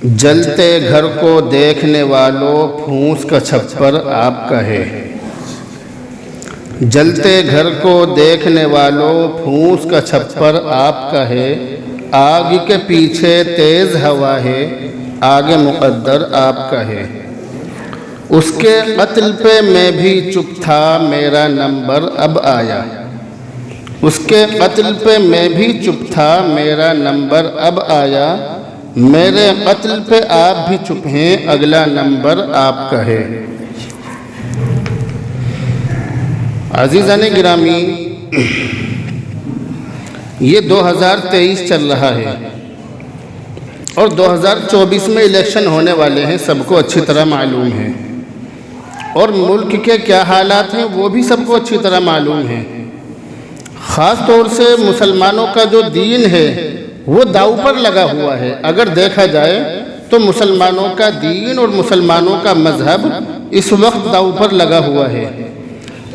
جلتے گھر کو دیکھنے والوں پھونس کا چھپر آپ کا ہے۔ جلتے گھر کو دیکھنے والوں پھونس کا چھپر آپ کا ہے۔ آگ کے پیچھے تیز ہوا ہے، آگے مقدر آپ کا ہے۔ اس کے قتل پہ میں بھی چپ تھا، میرا نمبر اب آیا۔ اس کے قتل پہ میں بھی چپ تھا، میرا نمبر اب آیا۔ میرے قتل پہ آپ بھی چپ ہیں، اگلا نمبر آپ کا ہے۔ عزیزان گرامی، یہ 2023 چل رہا ہے اور 2024 میں الیکشن ہونے والے ہیں، سب کو اچھی طرح معلوم ہے، اور ملک کے کیا حالات ہیں وہ بھی سب کو اچھی طرح معلوم ہے۔ خاص طور سے مسلمانوں کا جو دین ہے وہ داؤ پر لگا ہوا ہے۔ اگر دیکھا جائے تو مسلمانوں کا دین اور مسلمانوں کا مذہب اس وقت داؤ پر لگا ہوا ہے۔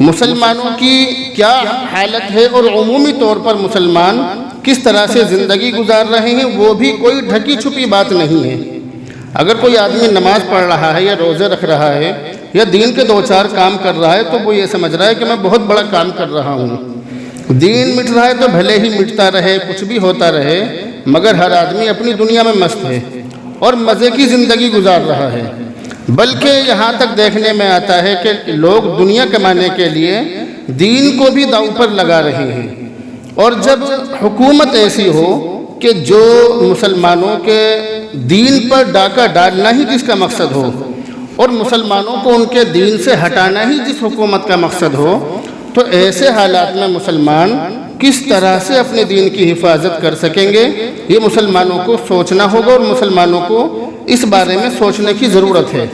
مسلمانوں کی کیا حالت ہے اور عمومی طور پر مسلمان کس طرح سے زندگی گزار رہے ہیں وہ بھی کوئی ڈھکی چھپی بات نہیں ہے۔ اگر کوئی آدمی نماز پڑھ رہا ہے یا روزے رکھ رہا ہے یا دین کے 2-4 کام کر رہا ہے تو وہ یہ سمجھ رہا ہے کہ میں بہت بڑا کام کر رہا ہوں۔ دین مٹ رہا ہے تو بھلے ہی مٹتا رہے، کچھ بھی ہوتا رہے، مگر ہر آدمی اپنی دنیا میں مست ہے اور مزے کی زندگی گزار رہا ہے۔ بلکہ یہاں تک دیکھنے میں آتا ہے کہ لوگ دنیا کمانے کے لیے دین کو بھی داؤ پر لگا رہے ہیں، اور جب حکومت ایسی ہو کہ جو مسلمانوں کے دین پر ڈاکہ ڈالنا ہی جس کا مقصد ہو اور مسلمانوں کو ان کے دین سے ہٹانا ہی جس حکومت کا مقصد ہو، تو ایسے حالات میں مسلمان کس طرح سے اپنے دین کی حفاظت کر سکیں گے، یہ مسلمانوں کو سوچنا ہوگا اور مسلمانوں کو اس بارے میں سوچنے کی ضرورت ہے۔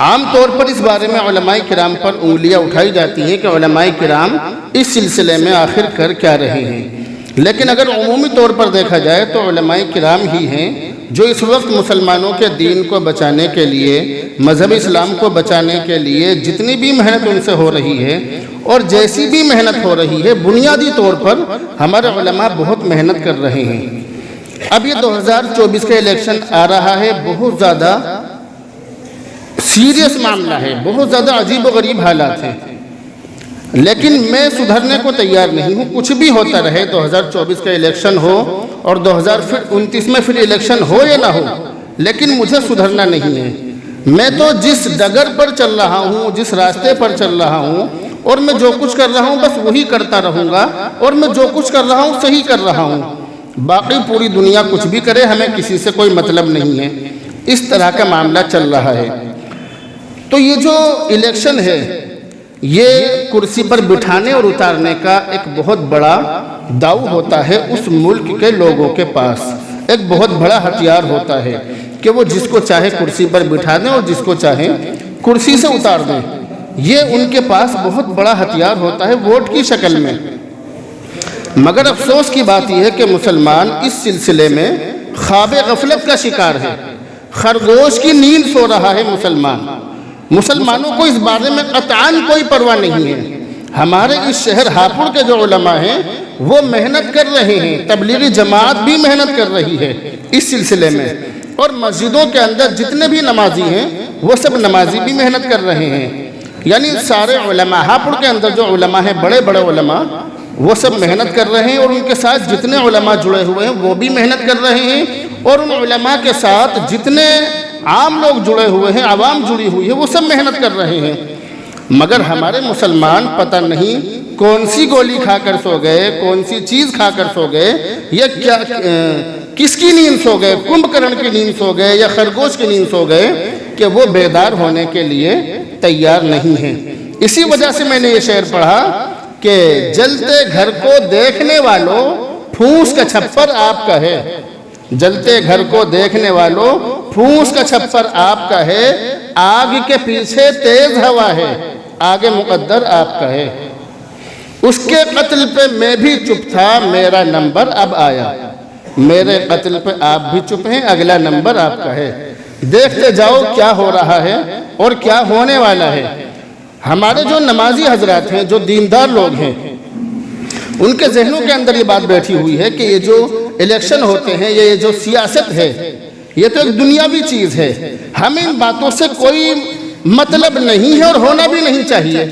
عام طور پر اس بارے میں علماء کرام پر انگلیاں اٹھائی جاتی ہیں کہ علماء کرام اس سلسلے میں آخر کر کیا رہے ہیں، لیکن اگر عمومی طور پر دیکھا جائے تو علماء کرام ہی ہیں جو اس وقت مسلمانوں کے دین کو بچانے کے لیے، مذہب اسلام کو بچانے کے لیے جتنی بھی محنت ان سے ہو رہی ہے اور جیسی بھی محنت ہو رہی ہے، بنیادی طور پر ہمارے علماء بہت محنت کر رہے ہیں۔ اب یہ 2024 کا الیکشن آ رہا ہے، بہت زیادہ سیریس معاملہ ہے، بہت زیادہ عجیب و غریب حالات ہیں، لیکن میں سدھرنے کو تیار نہیں ہوں۔ کچھ بھی ہوتا رہے، 2024 کا الیکشن ہو اور 2029 میں پھر الیکشن ہو یا نہ ہو، لیکن مجھے سدھرنا نہیں ہے۔ میں تو جس ڈگر پر چل رہا ہوں، جس راستے پر چل رہا ہوں، اور میں جو کچھ کر رہا ہوں بس وہی کرتا رہوں گا، اور میں جو کچھ کر رہا ہوں صحیح کر رہا ہوں۔ باقی پوری دنیا کچھ بھی کرے، ہمیں کسی سے کوئی مطلب نہیں ہے۔ اس طرح کا معاملہ چل رہا ہے۔ تو یہ جو الیکشن ہے یہ کرسی پر بٹھانے اور اتارنے کا ایک بہت بڑا داؤ ہوتا ہے اس ملک کے لوگوں کے پاس، ایک بہت بڑا ہتھیار ہوتا ہے کہ وہ جس کو چاہے کرسی پر بٹھا دیں اور جس کو چاہے کرسی سے اتار دیں۔ یہ ان کے پاس بہت بڑا ہتھیار ہوتا ہے ووٹ کی شکل میں۔ مگر افسوس کی بات یہ ہے کہ مسلمان اس سلسلے میں خواب غفلت کا شکار ہے، خرگوش کی نیند سو رہا ہے مسلمانوں کو اس بارے میں قطعاً کوئی پرواہ نہیں ہے۔ ہمارے اس شہر ہاپوڑ کے جو علماء ہیں وہ محنت کر رہے ہیں، تبلیغی جماعت بھی محنت کر رہی ہے اس سلسلے میں، اور مسجدوں کے اندر جتنے بھی نمازی ہیں وہ سب نمازی بھی محنت کر رہے ہیں۔ یعنی سارے علماء ہاپوڑ کے اندر جو علماء ہیں، بڑے بڑے علماء، وہ سب محنت کر رہے ہیں، اور ان کے ساتھ جتنے علماء جڑے ہوئے ہیں وہ بھی محنت کر رہے ہیں، اور ان علماء کے ساتھ جتنے عام لوگ جڑے ہوئے ہیں، عوام جڑی ہوئی ہے، وہ سب محنت کر رہے ہیں۔ مگر ہمارے مسلمان پتہ نہیں کون سی گولی کھا کر سو گئے، کون سی چیز کھا کر سو گئے، یا کیا کس کی نیند سو گئے، کمبھکرن کی نیند سو گئے یا خرگوش کی نیند سو گئے کہ وہ بیدار ہونے کے لیے تیار نہیں ہیں۔ اسی وجہ سے میں نے یہ شعر پڑھا کہ جلتے گھر کو دیکھنے والوں پھونس کا چھپر آپ کا ہے۔ جلتے گھر کو دیکھنے والوں پھونس کا چھپر آپ کا ہے، آگ کے پیچھے تیز ہوا ہے، آگے مقدر آپ کا ہے۔ اس کے قتل پہ میں بھی چپ تھا، میرا نمبر اب آیا۔ میرے قتل پہ آپ بھی چپ ہیں، اگلا نمبر آپ کا ہے۔ دیکھتے جاؤ کیا ہو رہا ہے اور کیا ہونے والا ہے۔ ہمارے جو نمازی حضرات ہیں، جو دیندار لوگ ہیں، ان کے ذہنوں کے اندر یہ بات بیٹھی ہوئی ہے کہ یہ جو الیکشن ہوتے ہیں، یہ جو سیاست ہے، یہ تو ایک دنیاوی چیز ہے، ہمیں ان باتوں سے کوئی مطلب نہیں ہے اور ہونا بھی نہیں چاہیے،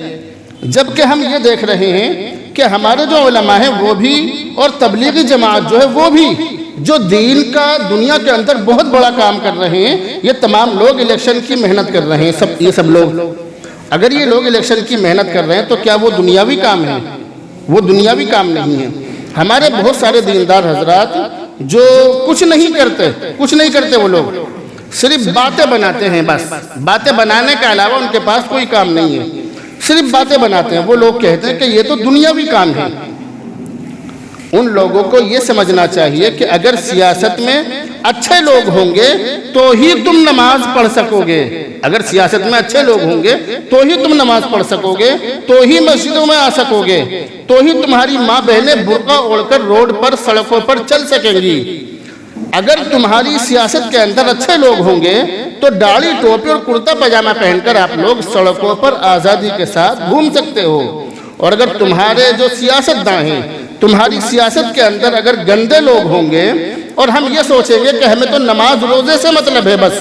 جبکہ ہم یہ دیکھ رہے ہیں کہ ہمارے جو علماء ہیں وہ بھی اور تبلیغی جماعت جو ہے وہ بھی جو دین کا دنیا کے اندر بہت بڑا کام کر رہے ہیں، یہ تمام لوگ الیکشن کی محنت کر رہے ہیں، یہ سب لوگ اگر یہ لوگ الیکشن کی محنت کر رہے ہیں تو کیا وہ دنیاوی کام ہے؟ وہ دنیاوی کام نہیں ہے۔ ہمارے بہت سارے دیندار حضرات جو کچھ نہیں کرتے وہ لوگ صرف باتیں بناتے ہیں، بس باتیں بنانے کے علاوہ ان کے پاس کوئی کام نہیں ہے، صرف باتیں بناتے ہیں۔ وہ لوگ کہتے ہیں کہ یہ تو دنیاوی کام ہے۔ ان لوگوں کو یہ سمجھنا چاہیے کہ اگر سیاست میں اچھے لوگ ہوں گے تو ہی تم نماز پڑھ سکو گے، اگر سیاست میں اچھے لوگ ہوں گے تو ہی تم نماز پڑھ سکو گے، تو ہی مسجدوں میں آ سکو گے، تو ہی تمہاری ماں بہنیں برقع اوڑھ کر روڈ پر سڑکوں پر چل سکیں گی۔ اگر تمہاری سیاست کے اندر اچھے لوگ ہوں گے تو داڑھی ٹوپی اور کرتا پاجامہ پہن کر آپ لوگ سڑکوں پر آزادی کے ساتھ گھوم سکتے ہو، اور اگر تمہارے جو سیاستداں ہیں تمہاری سیاست کے اندر اگر گندے لوگ ہوں گے اور ہم یہ سوچیں گے کہ ہمیں تو نماز روزے سے مطلب ہے، بس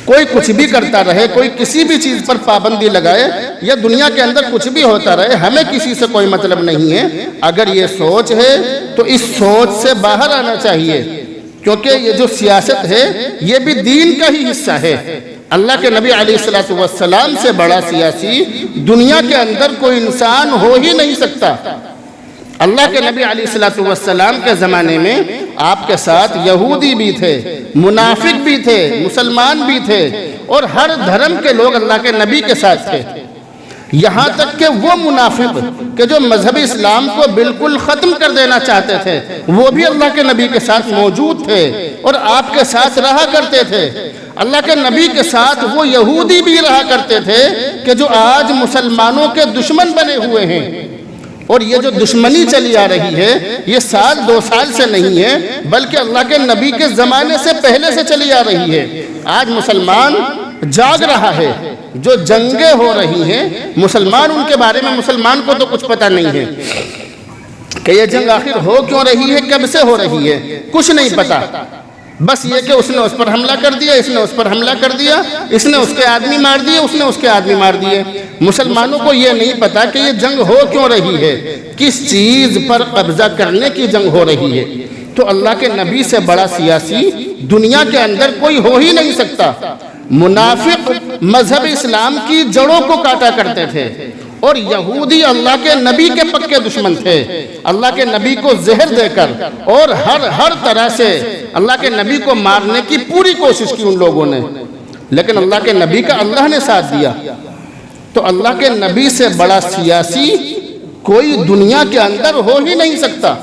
کوئی کچھ بھی کرتا رہے، کوئی کسی بھی چیز پر پابندی لگائے یا دنیا کے اندر کچھ بھی ہوتا رہے، ہمیں کسی سے کوئی مطلب نہیں ہے، اگر یہ سوچ ہے تو اس سوچ سے باہر آنا چاہیے، کیونکہ یہ جو سیاست ہے یہ بھی دین کا ہی حصہ ہے۔ اللہ کے نبی علیہ السلام سے بڑا سیاسی دنیا کے اندر کوئی انسان ہو ہی نہیں سکتا۔ اللہ کے نبی علیہ السلام کے زمانے میں آپ کے ساتھ یہودی بھی تھے، منافق بھی تھے، مسلمان بھی تھے، اور ہر دھرم کے لوگ اللہ کے نبی کے ساتھ تھے، یہاں تک کہ وہ منافق کہ جو مذہب اسلام کو بالکل ختم کر دینا چاہتے تھے وہ بھی اللہ کے نبی کے ساتھ موجود تھے اور آپ کے ساتھ رہا کرتے تھے۔ اللہ کے نبی کے ساتھ وہ یہودی بھی رہا کرتے تھے کہ جو آج مسلمانوں کے دشمن بنے ہوئے ہیں، اور یہ جو دشمنی چلی آ رہی ہے یہ سال دو سال سے نہیں ہے بلکہ اللہ کے نبی کے زمانے سے پہلے سے چلی آ رہی ہے۔ آج مسلمان جاگ رہا ہے، جو جنگیں ہو رہی ہیں مسلمان ان کے بارے میں مسلمان کو تو کچھ پتہ نہیں ہے کہ یہ جنگ آخر ہو کیوں رہی ہے، کب سے ہو رہی ہے، کچھ نہیں پتہ، بس یہ کہ اس نے اس پر حملہ کر دیا، اس نے اس پر حملہ کر دیا، اس نے اس کے آدمی مار دیے، اس نے اس کے آدمی مار دیے۔ مسلمانوں کو یہ نہیں پتا کہ یہ جنگ ہو کیوں رہی ہے، کس چیز پر قبضہ کرنے کی جنگ ہو رہی ہے۔ تو اللہ کے نبی سے بڑا سیاسی دنیا کے اندر کوئی ہو ہی نہیں سکتا۔ منافق مذہب اسلام کی جڑوں کو کاٹا کرتے تھے، اور یہودی اللہ کے نبی کے پکے دشمن تھے، اللہ کے نبی کو زہر دے کر اور ہر طرح سے اللہ کے نبی کو مارنے کی پوری کوشش کی ان لوگوں نے، لیکن اللہ کے نبی کا اللہ نے ساتھ دیا۔ تو اللہ کے نبی سے بڑا سیاسی کوئی دنیا کے اندر ہو ہی نہیں سکتا۔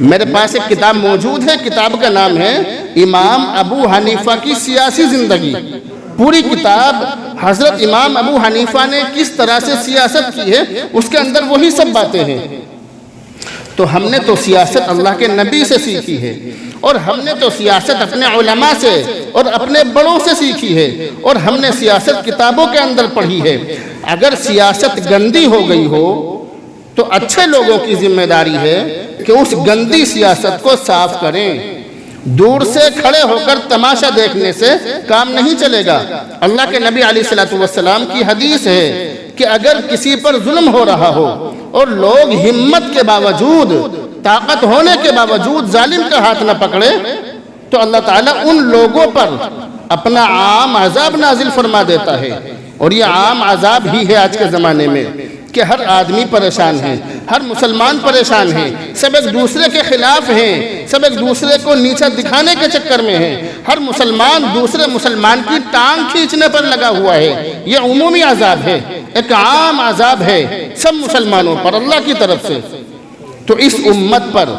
میرے پاس ایک کتاب موجود ہے، کتاب کا نام ہے امام ابو حنیفہ کی سیاسی زندگی۔ پوری کتاب حضرت امام ابو حنیفہ نے کس طرح سے سیاست کی ہے اس کے اندر وہی سب باتیں ہیں۔ تو ہم نے تو سیاست اللہ کے نبی سے سیکھی ہے، اور ہم نے تو سیاست اپنے علماء سے اور اپنے بڑوں سے سیکھی ہے، اور ہم نے سیاست کتابوں کے اندر پڑھی ہے۔ اگر سیاست گندی ہو گئی ہو تو اچھے لوگوں کی ذمہ داری ہے کہ اس گندی سیاست کو صاف کریں۔ دور سے کھڑے ہو کر تماشا دیکھنے سے کام نہیں چلے گا۔ اللہ کے نبی علیہ السلام کی حدیث ہے کہ اگر کسی پر ظلم ہو رہا ہو اور لوگ ہمت کے باوجود، طاقت ہونے کے باوجود ظالم کا ہاتھ نہ پکڑے تو اللہ تعالیٰ ان لوگوں پر اپنا عام عذاب نازل فرما دیتا ہے۔ اور یہ عام عذاب ہی ہے آج کے زمانے میں کہ ہر آدمی پریشان ہے، ہر مسلمان پریشان ہے، سب ایک دوسرے کے خلاف ہیں، سب ایک دوسرے کو نیچا دکھانے کے چکر میں ہیں، ہر مسلمان دوسرے مسلمان کی ٹانگ کھینچنے پر لگا ہوا ہے۔ یہ عمومی عذاب ہے، ایک عام عذاب ہے سب مسلمانوں پر اللہ کی طرف سے۔ تو اس امت پر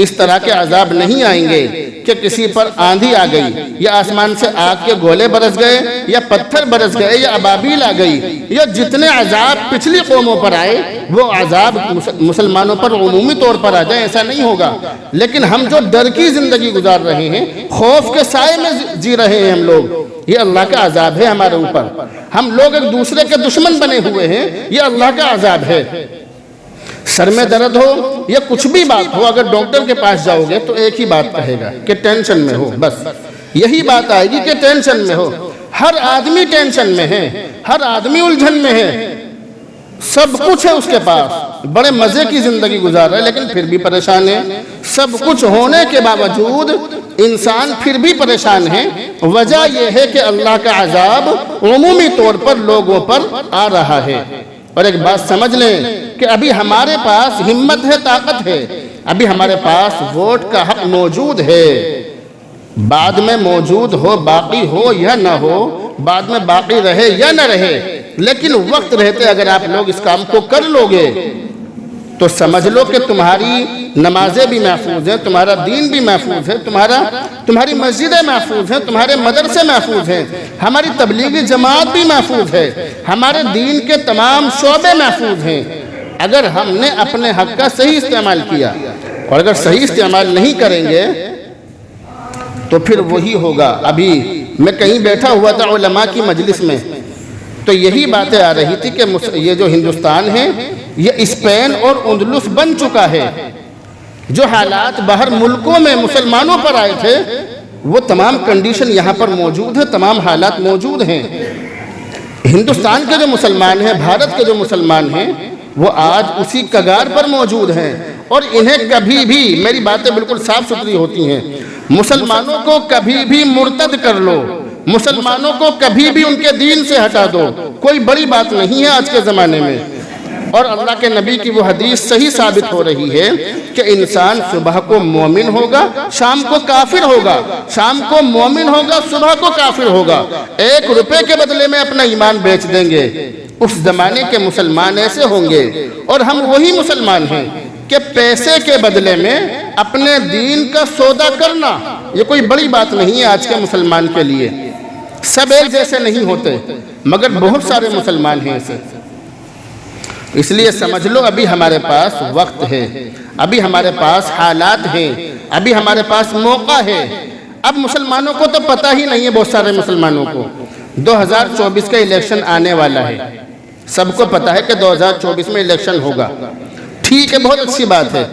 اس طرح کے عذاب نہیں آئیں گے کہ کسی پر آندھی آ گئی، یا آسمان سے آگ کے گولے برس گئے، یا پتھر برس گئے، یا ابابیل آ گئی، یا جتنے عذاب پچھلی قوموں پر آئے وہ عذاب مسلمانوں پر عمومی طور پر آ جائیں، ایسا نہیں ہوگا۔ لیکن ہم جو ڈر کی زندگی گزار رہے ہیں، خوف کے سائے میں جی رہے ہیں ہم لوگ، یہ اللہ کا عذاب ہے ہمارے اوپر۔ ہم لوگ ایک دوسرے کے دشمن بنے ہوئے ہیں، یہ اللہ کا عذاب ہے۔ سر میں درد ہو یا کچھ بھی بات ہو، اگر ڈاکٹر کے پاس جاؤ گے تو ایک ہی بات کہے گا کہ ٹینشن میں ہو، بس یہی بات آئے گی کہ ٹینشن میں ہو۔ ہر آدمی ٹینشن میں ہے، ہر آدمی الجھن میں ہے، سب کچھ ہے اس کے پاس، بڑے مزے کی زندگی گزار رہا ہے لیکن پھر بھی پریشان ہے۔ سب کچھ ہونے کے باوجود انسان پھر بھی پریشان ہے۔ وجہ یہ ہے کہ اللہ کا عذاب عمومی طور پر لوگوں پر آ رہا ہے۔ اور ایک بات سمجھ لیں کہ ابھی ہمارے پاس ہمت ہے، طاقت ہے، ابھی ہمارے پاس ووٹ کا حق موجود ہے۔ بعد میں موجود ہو، باقی ہو یا نہ ہو، بعد میں باقی رہے یا نہ رہے، لیکن وقت رہتے اگر آپ لوگ اس کام کو کر لو گے تو سمجھ لو کہ تمہاری نمازیں بھی محفوظ ہیں، تمہارا دین بھی محفوظ ہے، تمہاری مسجدیں محفوظ ہیں، تمہارے مدرسے محفوظ ہیں، ہماری تبلیغی جماعت بھی محفوظ ہے، ہمارے دین کے تمام شعبے محفوظ ہیں، اگر ہم نے اپنے حق کا صحیح استعمال کیا۔ اور اگر صحیح استعمال نہیں کریں گے تو پھر وہی ہوگا۔ ابھی میں کہیں بیٹھا ہوا تھا علماء کی مجلس میں، تو یہی باتیں آ رہی تھی کہ یہ جو ہندوستان ہے یہ اسپین اور اندلس بن چکا ہے۔ جو حالات باہر ملکوں میں مسلمانوں پر آئے تھے وہ تمام کنڈیشن یہاں پر موجود ہے، تمام حالات موجود ہیں۔ ہندوستان کے جو مسلمان ہیں، بھارت کے جو مسلمان ہیں، وہ آج اسی کگار پر موجود ہیں، اور انہیں کبھی بھی، میری باتیں بالکل صاف ستھری ہوتی ہیں، مسلمانوں کو کبھی بھی مرتد کر لو، مسلمانوں کو کبھی بھی ان کے دین سے ہٹا دو، کوئی بڑی بات نہیں ہے آج کے زمانے میں۔ اور اللہ کے نبی کی وہ حدیث صحیح ثابت ہو رہی ہے کہ انسان صبح کو مومن ہوگا، شام کو کافر ہوگا، شام کو مومن ہوگا، صبح کو کافر ہوگا۔ 1 روپے کے بدلے میں اپنا ایمان بیچ دیں گے۔ اس زمانے کے مسلمان ایسے ہوں گے، اور ہم وہی مسلمان ہیں کہ پیسے کے بدلے میں اپنے دین کا سودا کرنا یہ کوئی بڑی بات نہیں ہے آج کے مسلمان کے لیے۔ سب ایک جیسے نہیں ہوتے، مگر بہت سارے مسلمان ہیں ایسے۔ اس لیے سمجھ لو ابھی ہمارے پاس وقت ہے، ابھی ہمارے پاس حالات ہیں، ابھی ہمارے پاس موقع ہے۔ اب مسلمانوں کو تو پتہ ہی نہیں ہے، بہت سارے مسلمانوں کو 2024 کا الیکشن آنے والا ہے، سب کو پتہ ہے کہ 2024 میں الیکشن ہوگا، ٹھیک ہے، بہت اچھی بات ہے۔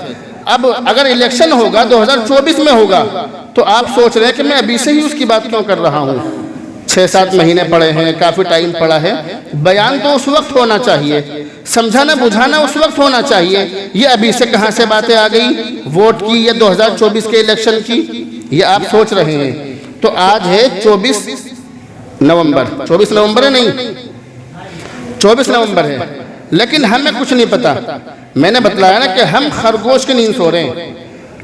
اب اگر الیکشن ہوگا 2024 میں ہوگا تو آپ سوچ رہے ہیں کہ میں ابھی سے ہی اس کی بات کیوں کر رہا ہوں؟ 6-7 مہینے پڑے ہیں، کافی ٹائم پڑا ہے، بیان تو اس وقت ہونا چاہیے، سمجھانا بجھانا اس وقت ہونا چاہیے۔ یہ ابھی سے کہاں سے باتیں آ گئی ووٹ کی یا 2024 کے الیکشن کی؟ یہ آپ سوچ رہے ہیں۔ تو آج ہے 24 نومبر، 24 نومبر ہے نہیں، 24 نومبر ہے، لیکن ہمیں کچھ نہیں پتا۔ میں نے بتلایا نا کہ ہم خرگوش کی نیند سو رہے ہیں،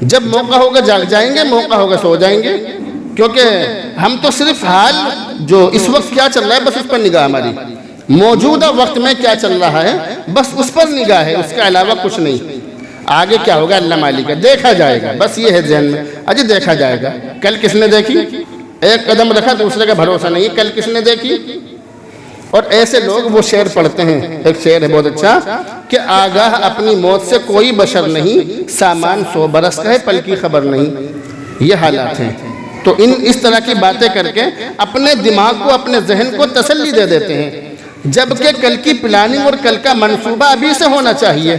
جب موقع ہوگا جاگ جائیں گے، موقع ہوگا سو جائیں گے، کیونکہ ہم تو صرف حال جو اس وقت کیا چل رہا ہے بس اس پر نگاہ، ہماری موجودہ وقت میں کیا چل رہا ہے بس اس پر نگاہ ہے، اس کے علاوہ کچھ نہیں۔ آگے کیا ہوگا اللہ مالک ہے، دیکھا جائے گا، بس یہ ہے ذہن میں، اجی دیکھا جائے گا۔ کل کس نے دیکھی؟ ایک قدم رکھا دوسرے کا بھروسہ نہیں، کل کس نے دیکھی؟ اور ایسے لوگ وہ شعر پڑھتے ہیں، ایک شعر ہے بہت اچھا کہ آگاہ اپنی موت سے کوئی بشر نہیں، سامان 100 برس کا ہے پل کی خبر نہیں۔ یہ حالات ہیں، تو اس طرح کی باتیں کر کے اپنے دماغ کو، اپنے ذہن کو تسلی دے دیتے ہیں، جبکہ کل کی پلاننگ اور کل کا منصوبہ ابھی سے ہونا چاہیے۔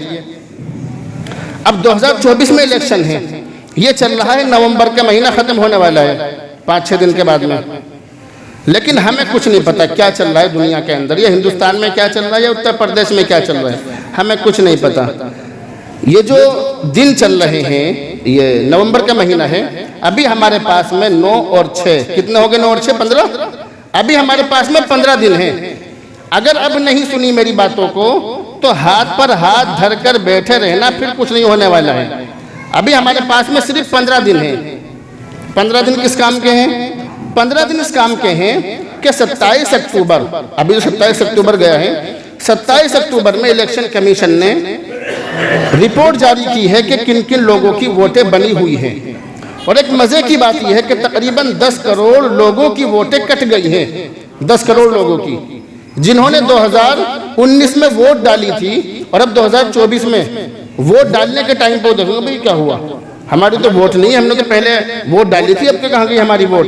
اب 2024 میں الیکشن ہے، یہ چل رہا ہے، نومبر کا مہینہ ختم ہونے والا ہے 5-6 دن کے بعد میں، لیکن ہمیں کچھ نہیں پتا کیا چل رہا ہے دنیا کے اندر، یا ہندوستان میں کیا چل رہا ہے، یا اتر پردیش میں کیا چل رہا ہے، ہمیں کچھ نہیں پتا۔ یہ جو دن چل رہے ہیں، یہ نومبر کا مہینہ ہے، ابھی ہمارے پاس میں 9 اور 6 کتنے ہو گئے؟ 9 اور 6 15، ابھی ہمارے پاس میں 15 دن ہیں۔ اگر اب نہیں سنی میری باتوں کو تو ہاتھ پر ہاتھ دھر کر بیٹھے رہنا، پھر کچھ نہیں ہونے والا ہے۔ ابھی ہمارے پاس میں صرف 15 دن ہیں۔ 15 دن کس کام کے ہیں؟ 15 دن اس کام کے ہیں کہ 27 اکتوبر، ابھی جو 27 اکتوبر گیا ہے، 27 اکتوبر میں الیکشن کمیشن نے رپورٹ جاری کی ہے کہ کن کن لوگوں کی ووٹیں بنی ہوئی ہیں، اور ایک مزے کی بات یہ ہے کہ تقریباً 10 کروڑ لوگوں کی ووٹیں کٹ گئی ہیں، 10 کروڑ لوگوں کی، جنہوں نے 2019 میں ووٹ ڈالی تھی، اور اب 2024 میں ووٹ ڈالنے کے ٹائم پہ دیکھوں گا بھئی کیا ہوا، ہماری تو ووٹ نہیں ہے، ہم نے تو پہلے ووٹ ڈالی تھی، اب کہاں گئی ہماری ووٹ؟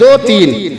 2-3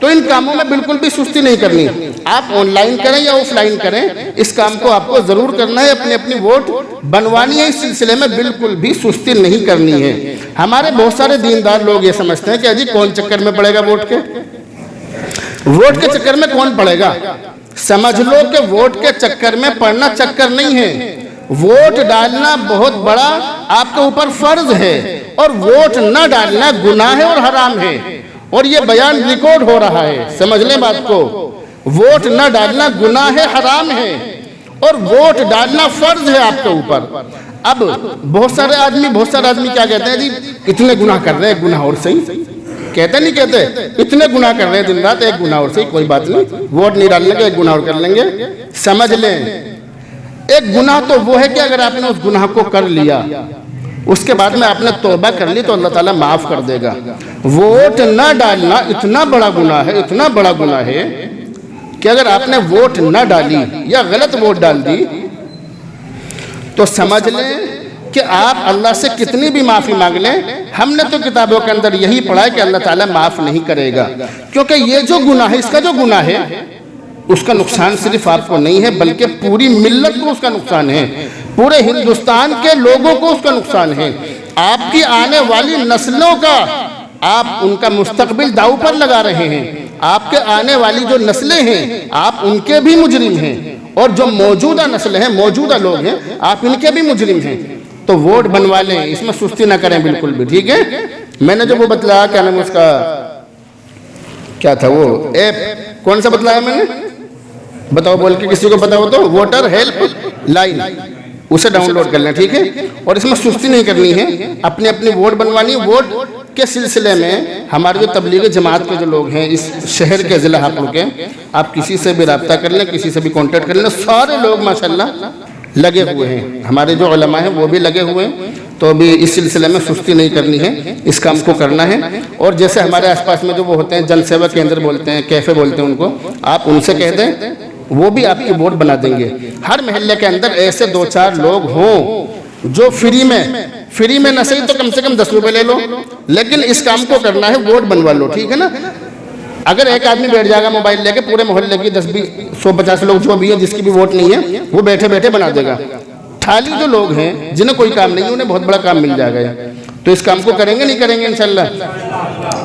تو ان کاموں میں بالکل بھی سستی نہیں کرنی. آپ آن لائن کریں یا آف لائن کریں, اس کام کو آپ کو ضرور کرنا ہے, اپنی اپنی ووٹ بنوانی ہے. اس سلسلے میں بالکل بھی سستی نہیں کرنی ہے. ہمارے بہت سارے دیندار لوگ یہ سمجھتے ہیں کہ جی کون چکر میں پڑے گا ووٹ کے چکر میں کون پڑے گا. سمجھ لو کہ ووٹ کے چکر میں پڑنا چکر نہیں ہے. ووٹ ڈالنا بہت بڑا آپ کے اوپر فرض ہے, اور ووٹ نہ ڈالنا گناہ ہے اور حرام ہے. اور یہ بیان ریکارڈ ہو رہا ہے, سمجھ لیں بات کو. ووٹ نہ ڈالنا گناہ ہے, حرام ہے, اور ووٹ ڈالنا فرض ہے آپ کے اوپر. اب بہت سارے آدمی کیا کہتے ہیں, جی اتنے گناہ کر رہے ہیں, گناہ اور صحیح کہتے نہیں کہتے, اتنے گناہ کر رہے ہیں دن رات, ایک گناہ اور صحیح, کوئی بات نہیں, ووٹ نہیں ڈالنے کے ایک گناہ اور کر لیں گے. سمجھ لیں, ایک گناہ تو وہ ہے کہ اگر آپ نے اس گناہ کو کر لیا, اس کے بعد میں آپ نے توبہ کر لی, تو اللہ تعالیٰ معاف کر دے گا. ووٹ نہ ڈالنا اتنا بڑا گناہ ہے کہ اگر آپ نے ووٹ نہ ڈالی یا غلط ووٹ ڈال دی تو سمجھ لیں کہ آپ اللہ سے کتنی بھی معافی مانگ لیں, ہم نے تو کتابوں کے اندر یہی پڑھا ہے کہ اللہ تعالیٰ معاف نہیں کرے گا. کیونکہ یہ جو گناہ ہے, اس کا جو گناہ ہے, اس کا نقصان صرف آپ کو نہیں ہے بلکہ پوری ملت کو اس کا نقصان ہے, پورے ہندوستان کے لوگوں کو اس کا نقصان ہے. آپ کی آنے والی نسلوں کا آپ ان کا مستقبل داؤ پر لگا رہے ہیں. آپ کے آنے والی جو نسلیں ہیں آپ ان کے بھی مجرم ہیں, اور جو موجودہ نسلیں ہیں, موجودہ لوگ ہیں, آپ ان کے بھی مجرم ہیں. تو ووٹ بنوا لیں, اس میں سستی نہ کریں بالکل بھی, ٹھیک ہے. میں نے جو وہ بتلایا, کیا نام اس کا, کیا تھا وہ ایپ, کون سا بتلایا میں نے, بتاؤ بول کے کسی کو پتا ہو تو, ووٹر ہیلپ لائن, اسے ڈاؤن لوڈ کر لیں, ٹھیک ہے. اور اس میں سستی نہیں کرنی ہے, اپنی ووٹ بنوانی. ووٹ کے سلسلے میں ہمارے جو تبلیغی جماعت کے جو لوگ ہیں اس شہر کے, ضلع ہاپوڑ کے, آپ کسی سے بھی رابطہ کر لیں, کسی سے بھی کانٹیکٹ کر لیں, سارے لوگ ماشاءاللہ لگے ہوئے ہیں. ہمارے جو علماء ہیں وہ بھی لگے ہوئے ہیں. تو ابھی اس سلسلے میں سستی نہیں کرنی ہے, اس کام کو کرنا ہے. اور جیسے ہمارے آس پاس میں جو وہ ہوتے ہیں, جن سیوا کیندر بولتے ہیں, کیفے بولتے ہیں, ان کو آپ ان سے کہہ دیں, وہ بھی آپ کی ووٹ بنا دیں گے. ہر محلے کے اندر ایسے 2-4 لوگ ہوں جو فری میں نہ صحیح تو کم سے کم 10 روپے لے لو, لیکن اس کام کو کرنا ہے, ووٹ بنوا لو, ٹھیک ہے نا. اگر ایک آدمی بیٹھ جائے گا موبائل لے کے, پورے محلے کی 10-150 لوگ جو بھی ہے, جس کی بھی ووٹ نہیں ہے, وہ بیٹھے بیٹھے بنا دے گا. ٹھالی جو لوگ ہیں جنہیں کوئی کام نہیں, انہیں بہت بڑا کام مل جائے گا. تو اس کام کو کریں گے نہیں کریں گے, انشاءاللہ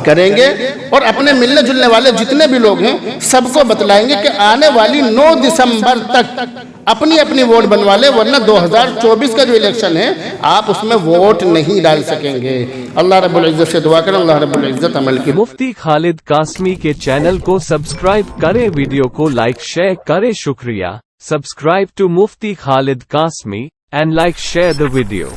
کریں گے. اور اپنے ملنے جلنے والے جتنے بھی لوگ ہیں سب کو بتلائیں گے کہ آنے والی 9 دسمبر تک اپنی ووٹ بنوا لیں, ورنہ 2024 کا جو الیکشن ہے آپ اس میں ووٹ نہیں ڈال سکیں گے. اللہ رب العزت سے دعا کریں, اللہ رب العزت عمل کی. مفتی خالد قاسمی کے چینل کو سبسکرائب کریں, ویڈیو کو لائک شیئر کریں. شکریہ. Subscribe to Mufti Khalid Qasmi and like share the video.